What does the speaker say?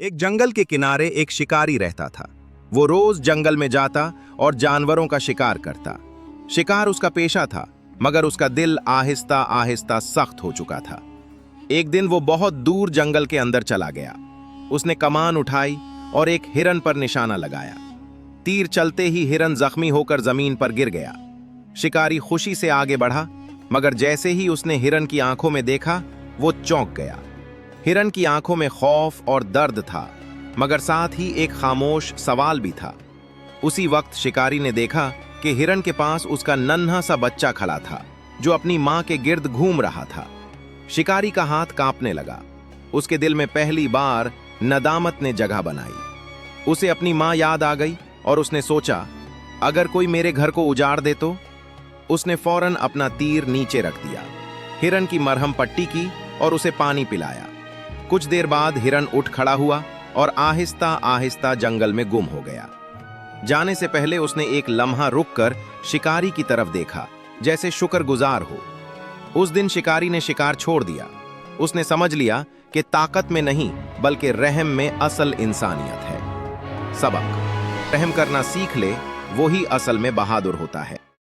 एक जंगल के किनारे एक शिकारी रहता था। वो रोज जंगल में जाता और जानवरों का शिकार करता। शिकार उसका पेशा था, मगर उसका दिल आहिस्ता आहिस्ता सख्त हो चुका था। एक दिन वो बहुत दूर जंगल के अंदर चला गया। उसने कमान उठाई और एक हिरन पर निशाना लगाया। तीर चलते ही हिरन जख्मी होकर जमीन पर गिर गया। शिकारी खुशी से आगे बढ़ा, मगर जैसे ही उसने हिरन की आंखों में देखा, वो चौंक गया। हिरन की आंखों में खौफ और दर्द था, मगर साथ ही एक खामोश सवाल भी था। उसी वक्त शिकारी ने देखा कि हिरन के पास उसका नन्हा सा बच्चा खड़ा था, जो अपनी मां के गिर्द घूम रहा था। शिकारी का हाथ कांपने लगा। उसके दिल में पहली बार नदामत ने जगह बनाई। उसे अपनी मां याद आ गई और उसने सोचा, अगर कोई मेरे घर को उजाड़ दे तो। उसने फौरन अपना तीर नीचे रख दिया, हिरन की मरहम पट्टी की और उसे पानी पिलाया। कुछ देर बाद हिरन उठ खड़ा हुआ और आहिस्ता आहिस्ता जंगल में गुम हो गया। जाने से पहले उसने एक लम्हा रुककर शिकारी की तरफ देखा, जैसे शुक्रगुजार हो। उस दिन शिकारी ने शिकार छोड़ दिया। उसने समझ लिया कि ताकत में नहीं, बल्कि रहम में असल इंसानियत है। सबक: रहम करना सीख ले, वही असल में बहादुर होता है।